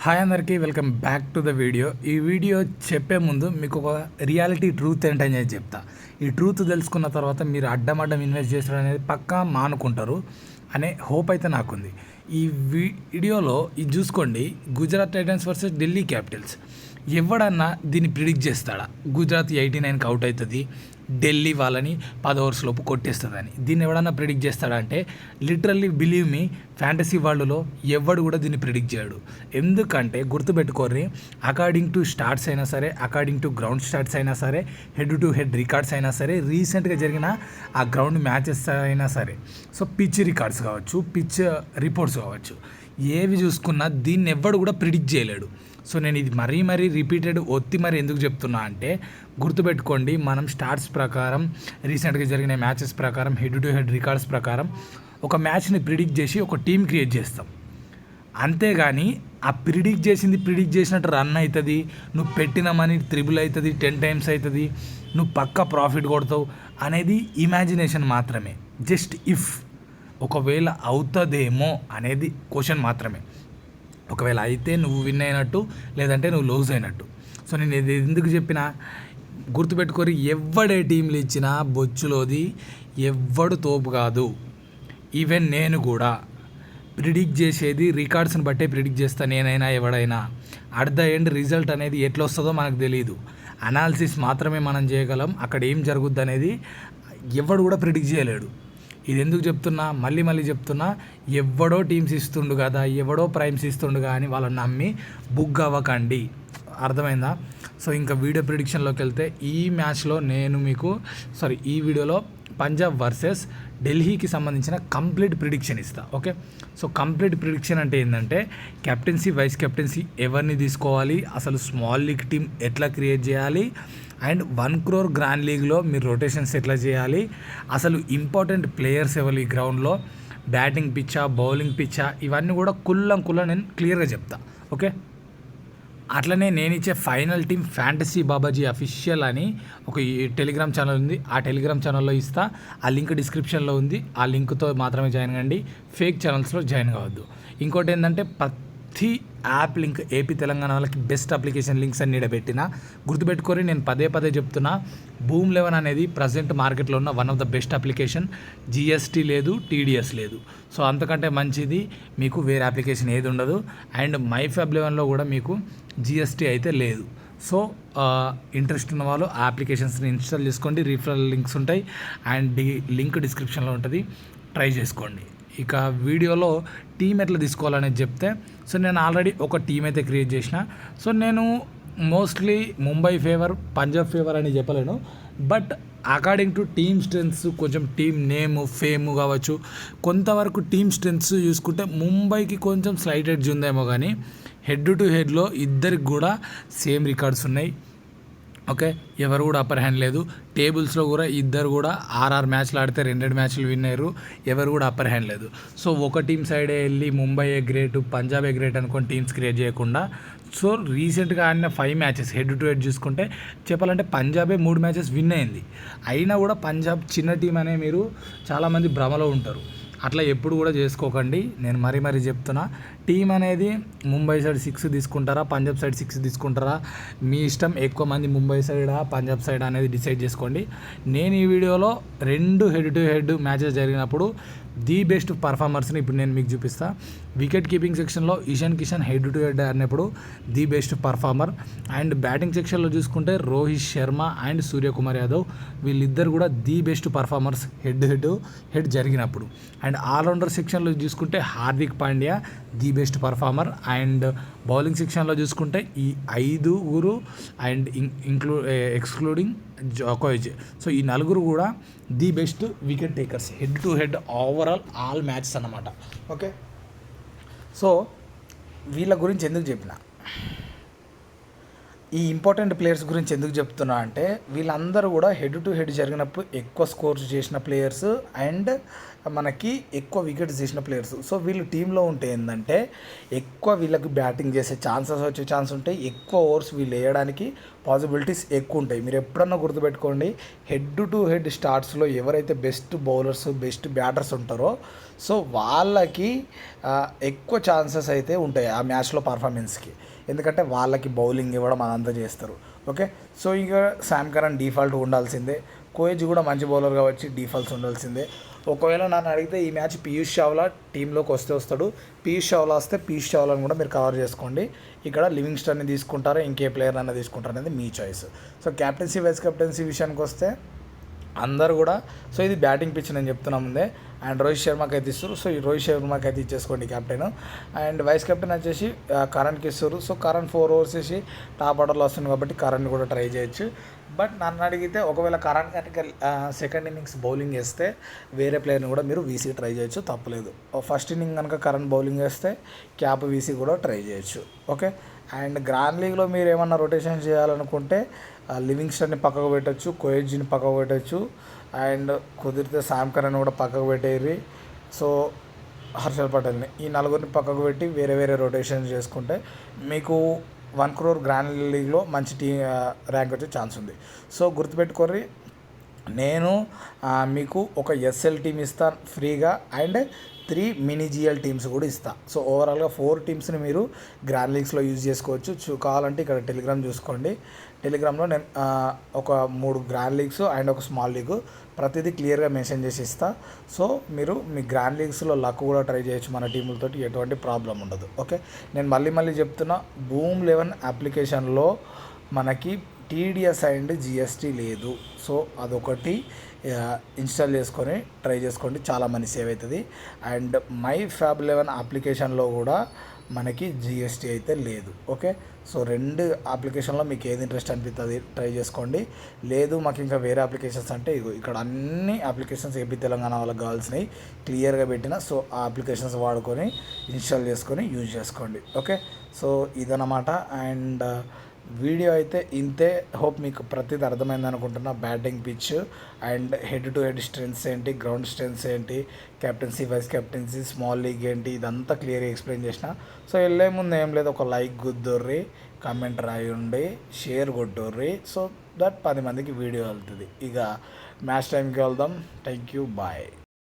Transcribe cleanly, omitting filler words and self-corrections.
Hi అందరికీ welcome back to the video. ఈ video చెప్పే ముందు మీకు ఒక రియాలిటీ ట్రూత్ ఏంటని చెప్తా. ఈ ట్రూత్ తెలుసుకున్న తర్వాత మీరు అడ్డం ఇన్వెస్ట్ చేసడం అనేది పక్కా మానుకుంటారు అనే హోప్ అయితే నాకుంది. ఈ వీడియోలో ఇది చూసుకోండి, Gujarat Titans versus Delhi Capitals. ఎవడన్నా దీన్ని ప్రిడిక్ట్ చేస్తాడా? గుజరాత్ 89కి అవుట్ అవుతుంది, ఢిల్లీ వాళ్ళని 10 ఓవర్స్ లోపు కొట్టేస్తుందని. దీన్ని ఎవడన్నా ప్రిడిక్ట్ చేస్తాడంటే లిటరల్లీ బిలీవ్ మీ, ఫ్యాంటసీ వరల్డ్లో ఎవడు కూడా దీన్ని ప్రిడిక్ట్ చేయడు. ఎందుకంటే గుర్తుపెట్టుకోర్రి, అకార్డింగ్ టు స్టార్ట్స్ అయినా సరే, అకార్డింగ్ టు గ్రౌండ్ స్టార్ట్స్ అయినా సరే, హెడ్ టు హెడ్ రికార్డ్స్ అయినా సరే, రీసెంట్గా జరిగిన ఆ గ్రౌండ్ మ్యాచెస్ అయినా సరే, సో పిచ్ రికార్డ్స్ కావచ్చు, పిచ్ రిపోర్ట్స్ కావచ్చు, ఏవి చూసుకున్నా దీన్ని ఎవ్వడు కూడా ప్రిడిక్ట్ చేయలేడు. సో నేను ఇది మరీ రిపీటెడ్ ఒత్తి మరి ఎందుకు చెప్తున్నా అంటే, గుర్తుపెట్టుకోండి, మనం స్టార్ట్స్ ప్రకారం, రీసెంట్గా జరిగిన మ్యాచెస్ ప్రకారం, హెడ్ టు హెడ్ రికార్డ్స్ ప్రకారం ఒక మ్యాచ్ని ప్రిడిక్ట్ చేసి ఒక టీం క్రియేట్ చేస్తాం. అంతేగాని ఆ ప్రిడిక్ట్ చేసినట్టు రన్ అవుతుంది, నువ్వు పెట్టిన మనీ త్రిబుల్ అవుతుంది, 10 టైమ్స్ అవుతుంది, నువ్వు పక్కా ప్రాఫిట్ కొడతావు అనేది ఇమాజినేషన్ మాత్రమే. జస్ట్ ఇఫ్ ఒకవేళ అవుతుందేమో అనేది క్వశ్చన్ మాత్రమే. ఒకవేళ అయితే నువ్వు విన్ అయినట్టు, లేదంటే నువ్వు లూజ్ అయినట్టు. సో నేను ఇది ఎందుకు చెప్పినా, గుర్తుపెట్టుకొని ఎవడే టీంలు ఇచ్చినా బొచ్చులోది ఎవ్వడు తోపు కాదు. ఈవెన్ నేను కూడా ప్రిడిక్ట్ చేసేది రికార్డ్స్ని బట్టే ప్రిడిక్ట్ చేస్తాను, నేనైనా ఎవడైనా. అట్ ద ఎండ్ రిజల్ట్ అనేది ఎట్లా వస్తుందో మనకు తెలియదు, అనాలిసిస్ మాత్రమే మనం చేయగలం. అక్కడ ఏం జరుగుద్ది అనేది ఎవడు కూడా ప్రిడిక్ట్ చేయలేడు. ఇది ఎందుకు చెప్తున్నా, మళ్ళీ చెప్తున్నా, ఎవడో టీమ్స్ ఇస్తుండు కదా, ఎవడో ప్రైమ్స్ ఇస్తుండు కానీ వాళ్ళని నమ్మి బుక్ అవ్వకండి. అర్థమైందా? సో ఇంకా వీడియో ప్రిడిక్షన్లోకి వెళ్తే, ఈ వీడియోలో పంజాబ్ వర్సెస్ ఢిల్లీకి సంబంధించిన కంప్లీట్ ప్రిడిక్షన్ ఇస్తా. ఓకే, సో కంప్లీట్ ప్రిడిక్షన్ అంటే ఏంటంటే, కెప్టెన్సీ, వైస్ కెప్టెన్సీ ఎవరిని తీసుకోవాలి, అసలు స్మాల్ లీగ్ టీం ఎట్లా క్రియేట్ చేయాలి, అండ్ 1 crore గ్రాండ్ లీగ్లో మీరు రొటేషన్స్ ఎట్లా చేయాలి, అసలు ఇంపార్టెంట్ ప్లేయర్స్ ఎవరు ఈ గ్రౌండ్లో, బ్యాటింగ్ పిచ్చా, బౌలింగ్ పిచ్చా, ఇవన్నీ కూడా కుల్లం నేను క్లియర్గా చెప్తా. ఓకే, అట్లనే నేను ఇచ్చే final team fantasy Babaji official అని ఒక టెలిగ్రామ్ ఛానల్ ఉంది, ఆ టెలిగ్రామ్ ఛానల్లో ఇస్తా. ఆ లింక్ డిస్క్రిప్షన్లో ఉంది, ఆ లింక్తో మాత్రమే జాయిన్ కండి, ఫేక్ ఛానల్స్లో జాయిన్ కావద్దు. ఇంకోటి ఏంటంటే, ప్రతి యాప్ లింక్, ఏపీ తెలంగాణ వాళ్ళకి బెస్ట్ అప్లికేషన్ లింక్స్ అన్ని పెట్టిన. గుర్తుపెట్టుకొని నేను పదే చెప్తున్నా, బూమ్ 11 అనేది ప్రజెంట్ మార్కెట్లో ఉన్న one of the best application. GST లేదు, టీడీఎస్ లేదు. సో అంతకంటే మంచిది మీకు వేరే అప్లికేషన్ ఏది ఉండదు. అండ్ మైఫాబ్ 11లో కూడా మీకు జిఎస్టీ అయితే లేదు. సో ఇంట్రెస్ట్ ఉన్న వాళ్ళు ఆ అప్లికేషన్స్ని ఇన్స్టాల్ చేసుకోండి, రిఫరల్ లింక్స్ ఉంటాయి, అండ్ లింక్ డిస్క్రిప్షన్లో ఉంటుంది, ట్రై చేసుకోండి. ఇక వీడియోలో టీం ఎట్లా తీసుకోవాలనేది చెప్తే, సో నేను ఆల్రెడీ ఒక టీం అయితే క్రియేట్ చేసిన. సో నేను mostly Mumbai favour, Punjab favour అని చెప్పలేను, but according to team strengths, కొంచెం టీమ్ నేమ్, ఫేమ్ కావచ్చు, కొంతవరకు టీమ్ స్ట్రెంగ్స్ చూసుకుంటే ముంబైకి కొంచెం స్లైట్ ఎడ్జ్ ఉందేమో, కానీ హెడ్ టు హెడ్లో ఇద్దరికి కూడా సేమ్ రికార్డ్స్ ఉన్నాయి. ఓకే, ఎవరు కూడా అప్పర్ హ్యాండ్ లేదు. టేబుల్స్లో కూడా ఇద్దరు కూడా 6 మ్యాచ్లు ఆడితే 2 మ్యాచ్లు విన్ అయ్యారు, ఎవరు కూడా అప్పర్ హ్యాండ్ లేదు. సో ఒక టీం సైడే వెళ్ళి Mumbai a great, Punjab a great అనుకొని టీమ్స్ క్రియేట్ చేయకుండా, సో రీసెంట్గా ఆడిన 5 మ్యాచెస్ హెడ్ టు హెడ్ చూసుకుంటే చెప్పాలంటే పంజాబే 3 మ్యాచెస్ విన్ అయింది. అయినా కూడా పంజాబ్ చిన్న టీం అనే మీరు చాలామంది భ్రమలో ఉంటారు. అట్లా ఎప్పుడు కూడా చేసుకోకండి. నేను మరీ చెప్తున్నా, టీం అనేది ముంబై సైడ్ 6 తీసుకుంటారా, పంజాబ్ సైడ్ 6 తీసుకుంటారా, మీ ఇష్టం. ఎక్కువ మంది ముంబై సైడా, పంజాబ్ సైడ్ అనేది డిసైడ్ చేసుకోండి. నేను ఈ వీడియోలో 2 హెడ్ టు హెడ్ మ్యాచెస్ జరిగినప్పుడు ది బెస్ట్ పర్ఫార్మర్స్ని ఇప్పుడు నేను మీకు చూపిస్తా. వికెట్ కీపింగ్ సెక్షన్లో Ishan Kishan head to head ఆడినప్పుడు the best performer. And batting సెక్షన్లో చూసుకుంటే రోహిత్ శర్మ అండ్ సూర్యకుమార్ యాదవ్, వీళ్ళిద్దరు కూడా the best performers head to head జరిగినప్పుడు. అండ్ ఆల్రౌండర్ సెక్షన్లో చూసుకుంటే Hardik Pandya the best performer. And bowling సెక్షన్లో చూసుకుంటే ఈ 5 అండ్ ఎక్స్క్లూడింగ్ జోకోవిచ్, సో ఈ 4 కూడా the best wicket takers head to head overall all matches అన్నమాట. ఓకే, సో వీళ్ళ గురించి ఎందుకు చెప్పిన, ఈ ఇంపార్టెంట్ ప్లేయర్స్ గురించి ఎందుకు చెప్తున్నా అంటే, వీళ్ళందరూ కూడా హెడ్ టు హెడ్ జరిగినప్పుడు ఎక్కువ స్కోర్స్ చేసిన ప్లేయర్స్ అండ్ మనకి ఎక్కువ వికెట్స్ చేసిన ప్లేయర్స్. సో వీళ్ళు టీంలో ఉంటే ఏంటంటే, ఎక్కువ వీళ్ళకి బ్యాటింగ్ చేసే ఛాన్సెస్ వచ్చే ఛాన్స్ ఉంటాయి, ఎక్కువ ఓవర్స్ వీళ్ళు వేయడానికి పాసిబిలిటీస్ ఎక్కువ ఉంటాయి. మీరు ఎప్పుడన్నా గుర్తుపెట్టుకోండి, హెడ్ టు హెడ్ స్టార్ట్స్లో ఎవరైతే బెస్ట్ బౌలర్స్, బెస్ట్ బ్యాటర్స్ ఉంటారో, సో వాళ్ళకి ఎక్కువ ఛాన్సెస్ అయితే ఉంటాయి ఆ మ్యాచ్లో పర్ఫార్మెన్స్కి, ఎందుకంటే వాళ్ళకి బౌలింగ్ ఇవ్వడం అదంతా చేస్తారు. ఓకే, సో ఇక శామ్ కరణ్ డిఫాల్ట్ ఉండాల్సిందే, కోహ్లీ కూడా మంచి బౌలర్ కావచ్చు, డిఫాల్ట్స్ ఉండాల్సిందే. ఒకవేళ నన్ను అడిగితే ఈ మ్యాచ్ పీయూష్ చావ్లా టీంలోకి వస్తాడు. పీయూష్ చావ్లా వస్తే పీయూష్ చావ్లాని కూడా మీరు కవర్ చేసుకోండి. ఇక్కడ లివింగ్స్టన్ని తీసుకుంటారో ఇంకే ప్లేయర్ అన్న తీసుకుంటారు అనేది మీ choice. So captaincy vice captaincy విషయానికి వస్తే అందరు కూడా, సో ఇది బ్యాటింగ్ పిచ్ నేను చెప్తున్నా ముందే, అండ్ రోహిత్ శర్మకి అయితే ఇస్తారు. సో ఈ రోహిత్ శర్మకి అయితే ఇచ్చేసుకోండి కెప్టెన్, అండ్ వైస్ కెప్టెన్ వచ్చేసి కరణ్కి ఇస్తారు. సో కరణ్ 4 overs వేసి టాప్ ఆర్డర్లో వస్తుంది కాబట్టి కరణ్ కూడా ట్రై చేయొచ్చు. బట్ నన్ను అడిగితే ఒకవేళ కరణ్ కనుక సెకండ్ ఇన్నింగ్స్ బౌలింగ్ వేస్తే వేరే ప్లేయర్ని కూడా మీరు వీసీ ట్రై చేయొచ్చు, తప్పలేదు. ఫస్ట్ ఇన్నింగ్ కనుక కరణ్ బౌలింగ్ వేస్తే క్యాప్ వీసీ కూడా ట్రై చేయొచ్చు. ఓకే, అండ్ గ్రాండ్ లీగ్లో మీరు ఏమన్నా రొటేషన్ చేయాలనుకుంటే లివింగ్స్టన్ని పక్కకు పెట్టచ్చు, కోహ్లీని పక్కకు పెట్టచ్చు, అండ్ కుదిరితే శామ్ కరణ్ కూడా పక్కకు పెట్టేరి. సో హర్షల్ పటేల్ని, ఈ నలుగురిని పక్కకు పెట్టి వేరే వేరే రొటేషన్ చేసుకుంటే మీకు 1 crore గ్రాండ్ లీగ్లో మంచి ర్యాంక్ వచ్చే ఛాన్స్ ఉంది. సో గుర్తుపెట్టుకోర్రి, నేను మీకు ఒక ఎస్ఎల్ టీమ్ ఇస్తాను ఫ్రీగా, అండ్ 3 మినీ జిఎల్ టీమ్స్ కూడా ఇస్తా. సో ఓవరాల్గా 4 టీమ్స్ని మీరు గ్రాండ్ లీగ్స్లో యూజ్ చేసుకోవచ్చు. కావాలంటే ఇక్కడ టెలిగ్రామ్ చూసుకోండి, టెలిగ్రామ్లో నేను ఒక 3 గ్రాండ్ లీగ్స్ అండ్ ఒక స్మాల్ లీగ్ ప్రతిదీ క్లియర్గా మెన్షన్ చేసి ఇస్తా. సో మీరు మీ గ్రాండ్ లీగ్స్లో లక్ కూడా ట్రై చేయొచ్చు, మన టీములతో ఎటువంటి ప్రాబ్లం ఉండదు. ఓకే, నేను మళ్ళీ చెప్తున్నా, Boom 11 అప్లికేషన్లో మనకి టీడీఎస్ అండ్ జిఎస్టీ లేదు. సో అదొకటి ఇన్స్టాల్ చేసుకొని ట్రై చేసుకోండి, చాలా మనీ సేవ్ అవుతుంది. అండ్ మై ఫ్యాబ్ 11 అప్లికేషన్లో కూడా మనకి జిఎస్టీ అయితే లేదు. ఓకే, సో 2 అప్లికేషన్లో మీకు ఏది ఇంట్రెస్ట్ అనిపిస్తుంది ట్రై చేసుకోండి. లేదు మాకు ఇంకా వేరే అప్లికేషన్స్ అంటే ఇక్కడ అన్ని అప్లికేషన్స్ ఏపీ తెలంగాణ వాళ్ళకి కావాల్సినవి క్లియర్గా పెట్టిన. సో ఆ అప్లికేషన్స్ వాడుకొని ఇన్స్టాల్ చేసుకొని యూజ్ చేసుకోండి. ఓకే, సో ఇదన్నమాట. అండ్ వీడియో అయితే ఇంతే. హోప్ మీకు ప్రతిదీ అర్థమైంది అనుకుంటున్నా. Batting pitch and head to head strengths ఏంటి, గ్రౌండ్ స్ట్రెంత్స్ ఏంటి, captaincy vice captaincy, small league ఏంటి, ఇదంతా క్లియర్గా ఎక్స్ప్లెయిన్ చేసిన. సో వెళ్ళే ముందు ఏం లేదు, ఒక లైక్ గుద్దోర్రి, కమెంట్ రాయండి, షేర్ కొట్టోర్రి. సో దట్ 10 మందికి వీడియో వెళ్తుంది. ఇక మ్యాచ్ టైంకి వెళ్దాం. Thank you, bye.